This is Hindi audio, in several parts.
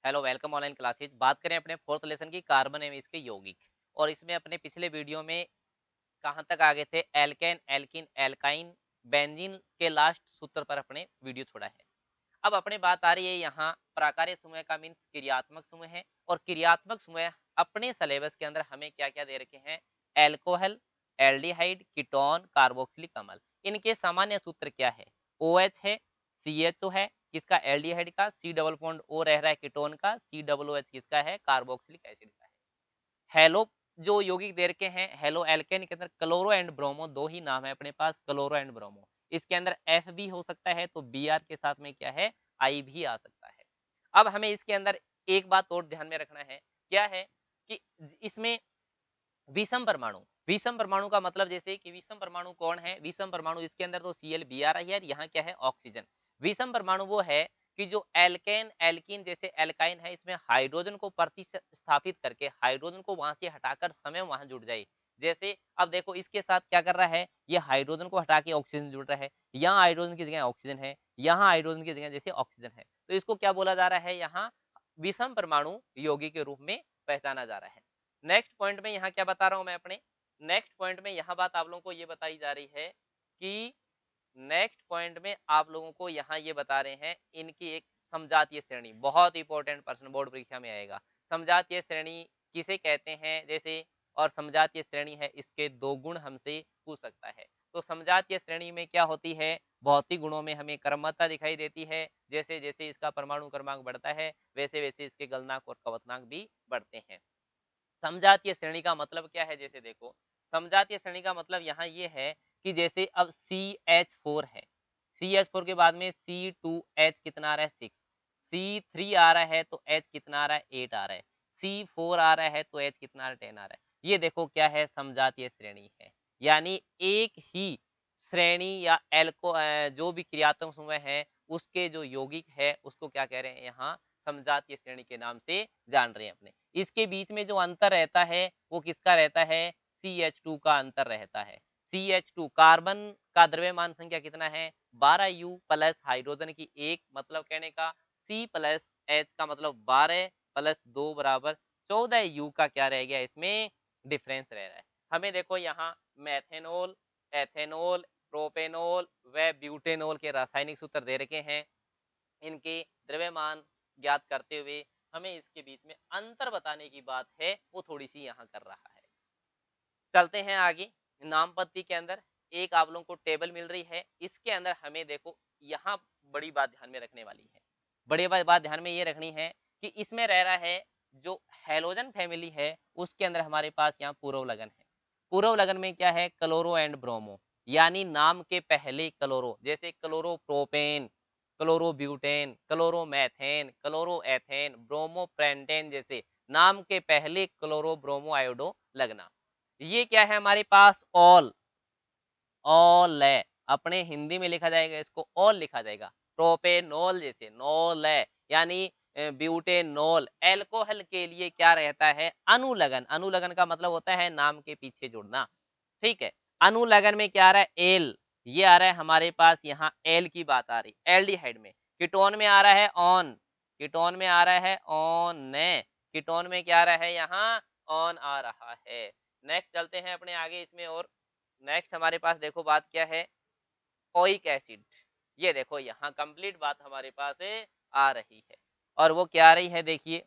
Hello welcome online classes. बात करें अपने फोर्थ लेसन की कार्बन एवं इसके यौगिक। और इसमें अपने पिछले वीडियो में कहाँ तक आगे थे, एल्केन एल्किन एल्काइन बेंजीन के लास्ट सूत्र पर अपने वीडियो छोड़ा है। अब अपने बात आ रही है यहाँ प्राकार्य समूह का मीन्स क्रियात्मक समूह है। और क्रियात्मक समूह अपने सिलेबस के अंदर हमें क्या क्या दे रखे हैं, एल्कोहल, एल्डिहाइड, कीटोन, कार्बोक्सिलिक अम्ल। इनके सामान्य सूत्र क्या है, ओ एच है, सी एच ओ है किसका, एल्डिहाइड का, सी डबल बॉन्ड ओ रह रहा है कीटोन का, सी डबल ओ एच किसका है, कार्बोक्सिलिक एसिड का है। हेलो जो यौगिक दे रखे हैं, हेलो एल्केन के अंदर क्लोरो एंड ब्रोमो, दो ही नाम है अपने पास, क्लोरो एंड ब्रोमो। इसके अंदर एफ भी हो सकता है तो बी आर के साथ में क्या है, आई भी आ सकता है। अब हमें इसके अंदर एक बात और ध्यान में रखना है, क्या है कि इसमें विषम परमाणु, विषम परमाणु का मतलब जैसे कि विषम परमाणु कौन है, विषम परमाणु इसके अंदर तो सी एल बी आ रही है, यहाँ क्या है ऑक्सीजन। विषम परमाणु वो है कि जो एल्केन एल्किन जैसे एल्काइन है, इसमें हाइड्रोजन को प्रतिस्थापित करके हाइड्रोजन को वहां से हटाकर समय वहां जुड़ जाए। जैसे अब देखो इसके साथ क्या कर रहा है, ये हाइड्रोजन को हटा के ऑक्सीजन जुड़ रहा है, यहाँ हाइड्रोजन की जगह ऑक्सीजन है, यहाँ हाइड्रोजन की जगह जैसे ऑक्सीजन है, तो इसको क्या बोला जा रहा है, यहाँ विषम परमाणु यौगिक के रूप में पहचाना जा रहा है। नेक्स्ट पॉइंट में यहाँ क्या बता रहा हूं मैं अपने, नेक्स्ट पॉइंट में यहाँ बात आप लोगों को ये बताई जा रही है कि नेक्स्ट पॉइंट में आप लोगों को यहाँ ये बता रहे हैं इनकी एक समजातीय श्रेणी, बहुत इंपॉर्टेंट प्रश्न बोर्ड परीक्षा में आएगा। समजातीय श्रेणी किसे कहते हैं जैसे, और समजातीय श्रेणी है इसके दो गुण हमसे पूछ सकता है। तो समजातीय श्रेणी में क्या होती है, भौतिक गुणों में हमें क्रमता दिखाई देती है, जैसे जैसे इसका परमाणु क्रमांक बढ़ता है वैसे वैसे इसके गलनांक और कवतनांक भी बढ़ते हैं। समजातीय श्रेणी का मतलब क्या है, जैसे देखो समजातीय श्रेणी का मतलब यहाँ ये है कि जैसे अब CH4 है, CH4 के बाद में C2H कितना आ रहा है 6, C3 आ रहा है तो H कितना आ रहा है 8 आ रहा है, C4 आ रहा है तो H कितना आ रहा है 10 आ रहा है। ये देखो क्या है, समजातीय श्रेणी है। यानी एक ही श्रेणी या जो भी क्रियात्मक समूह है उसके जो यौगिक है उसको क्या कह रहे हैं यहाँ, समजातीय श्रेणी के नाम से जान रहे हैं अपने। इसके बीच में जो अंतर रहता है वो किसका रहता है, CH2 का अंतर रहता है। CH2 कार्बन का द्रव्यमान संख्या कितना है, 12U प्लस हाइड्रोजन की एक, मतलब कहने का C प्लस H का मतलब 12 प्लस 2 बराबर 14U का क्या रह गया इसमें डिफरेंस रह रहा है। हमें देखो यहाँ मेथेनॉल, एथेनॉल, प्रोपेनॉल व ब्यूटेनॉल के रासायनिक सूत्र दे रखे हैं। इनके द्रव्यमान ज्ञात करते हुए हमें इसके बीच में अंतर बताने की बात है वो थोड़ी सी यहाँ कर रहा है। चलते हैं आगे। नाम पत्ती के अंदर एक आप लोगों को टेबल मिल रही है, इसके अंदर हमें देखो यहाँ बड़ी बात ध्यान में रखने वाली है, बड़ी बात ध्यान में ये रखनी है कि इसमें रह रहा है जो हेलोजन फैमिली है उसके अंदर हमारे पास यहाँ पूर्व लगन है। पूर्व लगन में क्या है, क्लोरो एंड ब्रोमो, यानी नाम के पहले क्लोरो, जैसे chloro propane, chloro butane, chloro methane, chloro ethane, bromo pentane, जैसे नाम के पहले क्लोरो ब्रोमो आयोडो लगना। ये क्या है हमारे पास, ऑल, ऑल है, अपने हिंदी में लिखा जाएगा इसको ऑल लिखा जाएगा। प्रोपेनॉल जैसे नॉल है, यानी ब्यूटेनॉल। एल्कोहल के लिए क्या रहता है, अनुलगन, अनुलगन का मतलब होता है नाम के पीछे जुड़ना, ठीक है। अनुलगन में क्या आ रहा है, एल, ये आ रहा है हमारे पास यहाँ एल की बात आ रही, एल्डिहाइड में। कीटोन में आ रहा है ऑन, कीटोन में आ रहा है ऑन, कीटोन में क्या आ रहा है यहाँ, ऑन आ रहा है। नेक्स्ट चलते हैं अपने आगे इसमें, और नेक्स्ट हमारे पास देखो बात क्या है, ओइक एसिड। ये देखो यहाँ कंप्लीट बात हमारे पास आ रही है, और वो क्या आ रही है देखिए,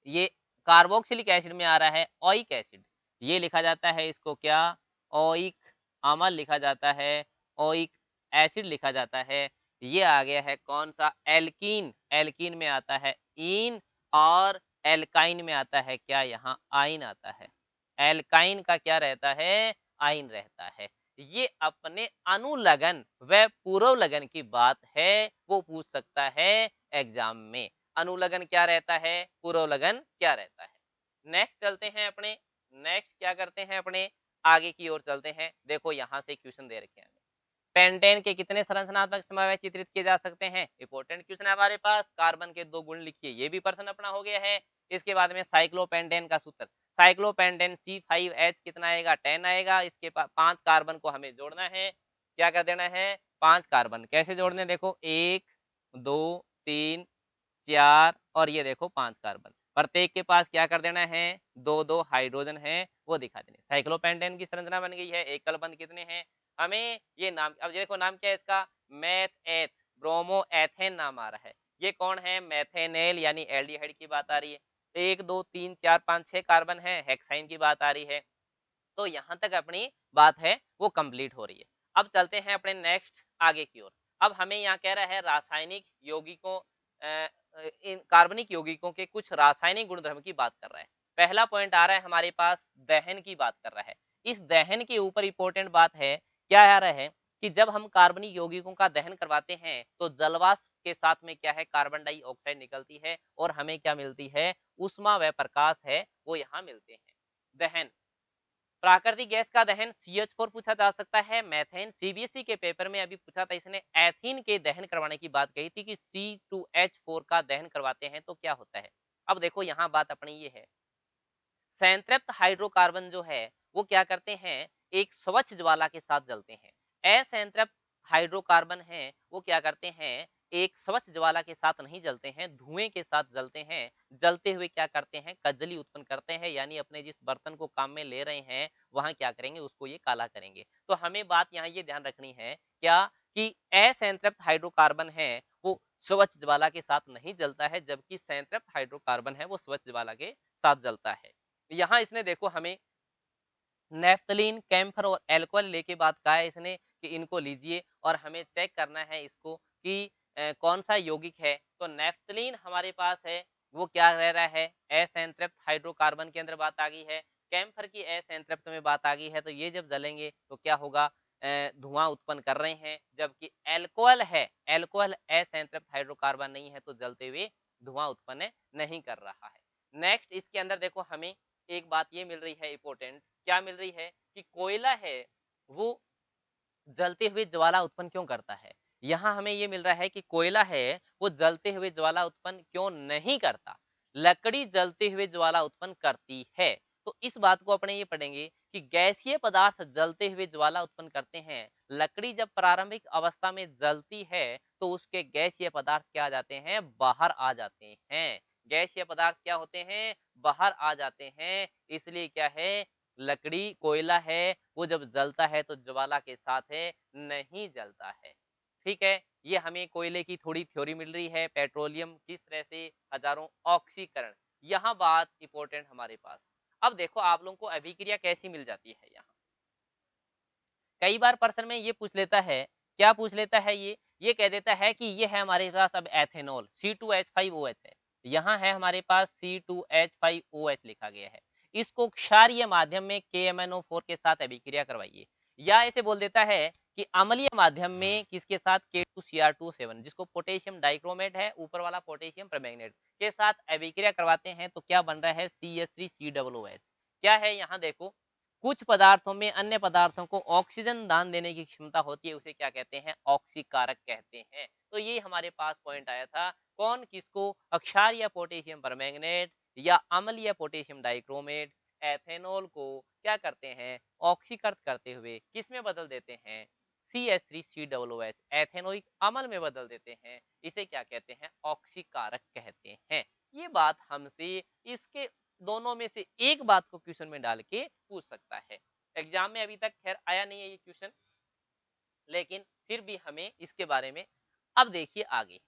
ये कार्बोक्सिलिक एसिड में आ रहा है ओइक एसिड। ये लिखा जाता है इसको क्या, ओइक अम्ल लिखा जाता है, ओइक एसिड लिखा जाता है। ये आ गया है कौन सा, एल्कीन, एल्कीन में आता है इन, और एल्काइन में आता है क्या, यहाँ आइन आता है। एल्काइन का क्या रहता है, आइन रहता है। ये अपने अनुलगन व पूर्व लगन की बात है, वो पूछ सकता है एग्जाम में। अनुलगन क्या रहता है, पूर्व लगन क्या रहता है। नेक्स्ट चलते हैं अपने, नेक्स्ट क्या करते हैं अपने, आगे की ओर चलते हैं। देखो यहाँ से क्वेश्चन दे रखे हैं हमें, पेंटेन के कितने संरचनात्मक समन्वय चित्रित किए जा सकते हैं। इंपॉर्टेंट क्वेश्चन है हमारे पास, कार्बन के दो गुण लिखिए, ये भी प्रश्न अपना हो गया है। इसके बाद में साइक्लोपेंटेन का सूत्र, साइक्लोपेंटेन C5H कितना आएगा, 10 आएगा। इसके 5 कार्बन को हमें जोड़ना है, क्या कर देना है, 5 कार्बन कैसे जोड़ने, देखो 1 2 3 4 और ये देखो 5 कार्बन। प्रत्येक के पास क्या कर देना है, 2-2 हाइड्रोजन है वो दिखा देने। साइक्लोपेंटेन की संरचना बन गई है, एकल बंध कितने हैं, हमें ये नाम, अब ये देखो नाम क्या है इसका, मेथ-एथ, ब्रोमो-एथेन नाम आ रहा है। ये कौन है, मेथेनेल यानी एल्डिहाइड की बात आ रही है। 1, 2, 3, 4, 5, 6 कार्बन है, हेक्साइन की बात आ रही है। तो यहाँ तक अपनी बात है वो कंप्लीट हो रही है। अब चलते हैं अपने नेक्स्ट आगे की ओर। अब हमें यहाँ कह रहा है रासायनिक यौगिकों इन कार्बनिक यौगिकों के कुछ रासायनिक गुणधर्म की बात कर रहा है। पहला पॉइंट आ रहा है हमारे पास, दहन की बात कर रहा है। इस दहन के ऊपर इंपॉर्टेंट बात है, क्या आ रहा है कि जब हम कार्बनिक यौगिकों का दहन करवाते हैं तो जलवाष्प के साथ में क्या है, कार्बन डाइऑक्साइड निकलती है और हमें क्या मिलती है, ऊष्मा व प्रकाश है वो यहाँ मिलते हैं। दहन, प्राकृतिक गैस का दहन CH4 पूछा जा सकता है, मेथेन सीबीएसई के पेपर में अभी पूछा था, इसने एथीन के दहन करवाने की बात कही थी कि C2H4 का दहन करवाते हैं तो क्या होता है। अब देखो यहाँ बात अपनी ये है, संतृप्त हाइड्रोकार्बन जो है वो क्या करते हैं, एक स्वच्छ ज्वाला के साथ जलते हैं। असंतृप्त हाइड्रोकार्बन है वो क्या करते हैं, एक स्वच्छ ज्वाला के साथ नहीं जलते हैं, धुएं के साथ जलते हैं। जलते हुए क्या करते हैं, कजली उत्पन्न करते हैं, यानी अपने जिस बर्तन को काम में ले रहे हैं वहां क्या करेंगे, उसको ये काला करेंगे। तो हमें बात यहाँ ये ध्यान रखनी है क्या, कि असंतृप्त हाइड्रोकार्बन है वो स्वच्छ ज्वाला के साथ नहीं जलता है, जबकि संतृप्त हाइड्रोकार्बन है वो स्वच्छ ज्वाला के साथ जलता है। यहाँ इसने देखो हमें नेफ्थलीन, कैम्फर और अल्कोहल लेके बात कहा है इसने कि इनको लीजिए और हमें चेक करना है इसको कि कौन सा यौगिक है। तो नेफ्थलीन हमारे पास है वो क्या रह रहा है, असंतृप्त हाइड्रोकार्बन के अंदर बात आ गई है। कैम्फर की असंतृप्त में बात आ गई है, तो ये जब जलेंगे तो क्या होगा, धुआं उत्पन्न कर रहे हैं। जबकि अल्कोहल है, अल्कोहल असंतृप्त हाइड्रोकार्बन नहीं है तो जलते हुए धुआं उत्पन्न नहीं कर रहा है। नेक्स्ट इसके अंदर देखो हमें एक बात ये मिल रही है इंपॉर्टेंट, क्या मिल रही है कि कोयला है वो जलते हुए ज्वाला उत्पन्न क्यों करता है। यहाँ हमें ये मिल रहा है कि कोयला है वो जलते हुए ज्वाला उत्पन्न क्यों नहीं करता, लकड़ी जलते हुए ज्वाला उत्पन्न करती है। तो इस बात को अपने ये पढ़ेंगे कि गैसीय पदार्थ जलते हुए ज्वाला उत्पन्न करते हैं। लकड़ी जब प्रारंभिक अवस्था में जलती है तो उसके गैसीय पदार्थ क्या आ जाते हैं, बाहर आ जाते हैं। गैसीय पदार्थ क्या होते हैं, बाहर आ जाते हैं। इसलिए क्या है, लकड़ी कोयला है वो जब जलता है तो ज्वाला के साथ है नहीं जलता है। ठीक है, ये हमें कोयले की थोड़ी थ्योरी मिल रही है, पेट्रोलियम किस तरह से हजारों ऑक्सीकरण। यहाँ बात इंपॉर्टेंट हमारे पास। अब देखो आप लोगों को अभिक्रिया कैसी मिल जाती है यहाँ, कई बार पर्सन में ये पूछ लेता है, क्या पूछ लेता है ये कह देता है कि ये है हमारे पास अब एथेनॉल C2H5OH है। यहाँ है हमारे पास C2H5OH लिखा गया है। इसको क्षारीय माध्यम में KMnO4 के साथ अभिक्रिया करवाइए। या ऐसे बोल देता है कि अम्लीय माध्यम में किसके साथ, K2Cr27 जिसको पोटेशियम डाइक्रोमेट है, ऊपर वाला पोटेशियम परमैंगनेट के साथ अभिक्रिया करवाते हैं तो क्या बन रहा है, CH3COOH। क्या है यहाँ देखो, कुछ पदार्थों में अन्य पदार्थों को ऑक्सीजन दान देने की क्षमता होती है, उसे क्या कहते हैं, ऑक्सीकारक कहते हैं। तो ये हमारे पास पॉइंट आया था, कौन किसको, अक्षारीय पोटेशियम परमैंगनेट या अम्लीय पोटेशियम डाइक्रोमेट एथेनॉल को क्या करते हैं, ऑक्सीकृत करते हुए किस में बदल देते हैं, CH3COOH एथेनोइक अम्ल में बदल देते हैं। इसे क्या कहते हैं, ऑक्सीकारक कहते हैं। ये बात हमसे इसके दोनों में से एक बात को क्वेश्चन में डाल के पूछ सकता है। एग्जाम में अभी तक खैर आया नहीं है ये क्वेश्चन, लेकिन फिर भी हमें इसके बारे में, अब देखिए आगे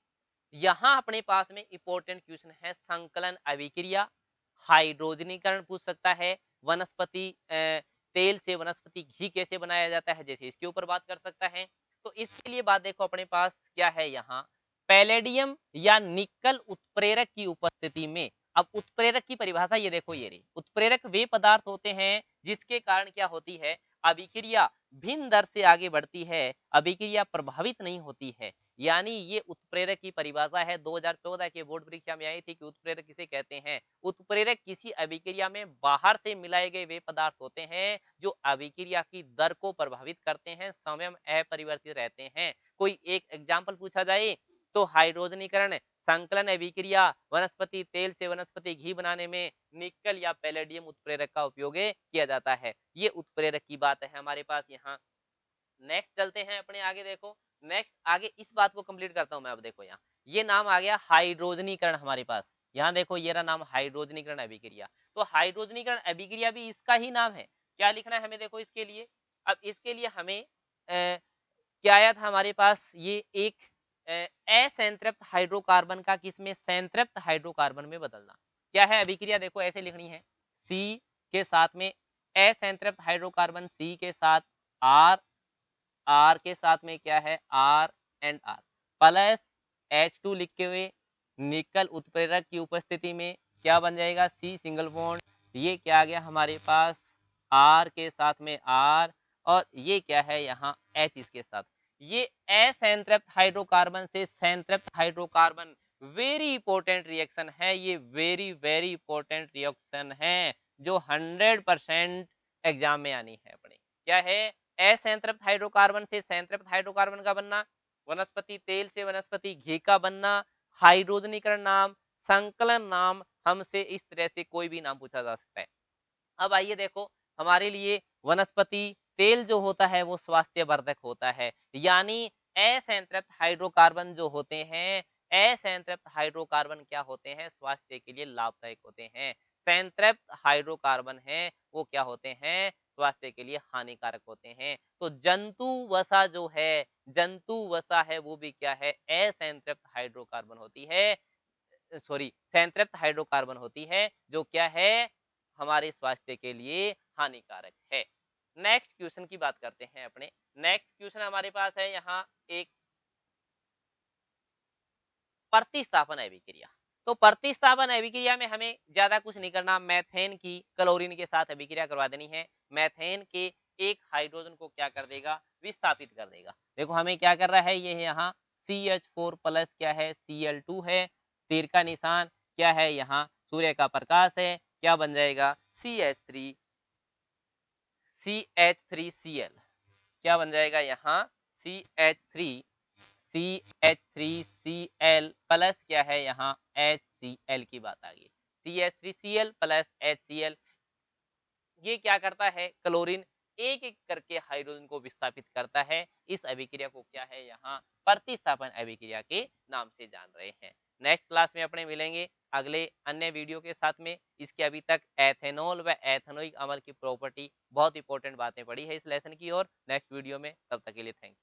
यहाँ अपने पास में इंपॉर्टेंट क्वेश्चन है, संकलन अभिक्रिया, हाइड्रोजनीकरण पूछ सकता है, वनस्पति तेल से वनस्पति घी कैसे बनाया जाता है, जैसे इसके ऊपर बात कर सकता है। तो इसके लिए बात देखो अपने पास क्या है यहाँ, पैलेडियम या निकल उत्प्रेरक की उपस्थिति में। अब उत्प्रेरक की परिभाषा ये देखो, ये रही, उत्प्रेरक वे पदार्थ होते हैं जिसके कारण क्या होती है, अभिक्रिया भिन्न दर से आगे बढ़ती है, अभिक्रिया प्रभावित नहीं होती है। यानी ये उत्प्रेरक की परिभाषा है, 2014 के बोर्ड परीक्षा में आई थी कि उत्प्रेरक किसे कहते हैं। उत्प्रेरक किसी अभिक्रिया में बाहर से मिलाए गए वे पदार्थ होते हैं जो अभिक्रिया की दर को प्रभावित करते हैं, स्वयं अपरिवर्तित रहते हैं। कोई एक एग्जाम्पल पूछा जाए तो हाइड्रोजनीकरण, संकलन अभिक्रिया, वनस्पति तेल से वनस्पति घी बनाने में निकल या पैलेडियम उत्प्रेरक का उपयोग किया जाता है। ये उत्प्रेरक की बात है हमारे पास यहाँ। नेक्स्ट चलते हैं अपने आगे, देखो नेक्स्ट आगे इस बात को कंप्लीट करता हूं मैं। अब देखो यहाँ ये नाम आ गया हाइड्रोजनीकरण हमारे पास। यहाँ देखो ये रहा नाम हाइड्रोजनीकरण अभिक्रिया। तो हाइड्रोजनीकरण अभिक्रिया भी इसका ही नाम है। क्या लिखना है हमें देखो इसके लिए? अब इसके लिए हमें क्या आया था हमारे पास ये एक असंतृप्त हाइड्रोकार्बन का किसमें संतृप्त हाइड्रोकार्बन में बदलना। क्या है अभिक्रिया देखो ऐसे लिखनी है, सी के साथ में असंतृप्त हाइड्रोकार्बन सी के साथ आर, आर के साथ में क्या है are and are plus H2 लिखे हुए निकल उत्प्रेरक की उपस्थिति में क्या बन जाएगा सी सिंगल बॉन्ड। ये क्या आ गया हमारे पास आर के साथ में आर और ये क्या है यहाँ H इसके साथ। ये असंतृप्त हाइड्रोकार्बन से संतृप्त हाइड्रोकार्बन वेरी इंपॉर्टेंट रिएक्शन है। ये वेरी वेरी इंपॉर्टेंट रिएक्शन है जो 100% एग्जाम में आनी है अपने। क्या है असंतृप्त हाइड्रोकार्बन से संतृप्त हाइड्रोकार्बन का बनना, वनस्पति तेल से वनस्पति घी का बनना, हाइड्रोजनीकरण नाम, संकलन नाम, हमसे इस तरह से कोई भी नाम पूछा जा सकता है। अब आइए देखो हमारे लिए वनस्पति तेल जो होता है वो स्वास्थ्यवर्धक होता है, यानी असंतृप्त हाइड्रोकार्बन जो होते हैं, असंतृप्त हाइड्रोकार्बन क्या होते हैं स्वास्थ्य के लिए लाभदायक होते हैं। संतृप्त हाइड्रोकार्बन है वो क्या होते हैं स्वास्थ्य के लिए हानिकारक होते हैं। तो जंतु वसा जो है, जंतु वसा है वो भी क्या है असंतृप्त हाइड्रोकार्बन होती है, सॉरी संतृप्त हाइड्रोकार्बन होती है जो क्या है हमारे स्वास्थ्य के लिए हानिकारक है। नेक्स्ट क्वेश्चन की बात करते हैं अपने। नेक्स्ट क्वेश्चन हमारे पास है यहाँ एक प्रतिस्थापन अभिक्रिया। तो प्रतिस्थापन अभिक्रिया में हमें ज्यादा कुछ नहीं करना, मैथेन की क्लोरीन के साथ अभिक्रिया करवा देनी है। मैथेन के एक हाइड्रोजन को क्या कर देगा विस्थापित कर देगा। देखो हमें क्या कर रहा है ये यहाँ CH4 प्लस क्या है Cl2 है, तीर का निशान क्या है यहाँ सूर्य का प्रकाश है, क्या बन जाएगा CH3Cl, क्या बन जाएगा यहाँ CH3Cl प्लस क्या है यहाँ HCl की बात आ गई। CH3Cl प्लस HCl ये क्या करता है क्लोरीन एक एक करके हाइड्रोजन को विस्थापित करता है। इस अभिक्रिया को क्या है यहाँ प्रतिस्थापन अभिक्रिया के नाम से जान रहे हैं। नेक्स्ट क्लास में अपने मिलेंगे अगले अन्य वीडियो के साथ में। इसके अभी तक एथेनॉल व एथेनोइक अम्ल की प्रॉपर्टी बहुत इंपॉर्टेंट बातें पड़ी है इस लेसन की और नेक्स्ट वीडियो में। तब तक के लिए थैंक यू।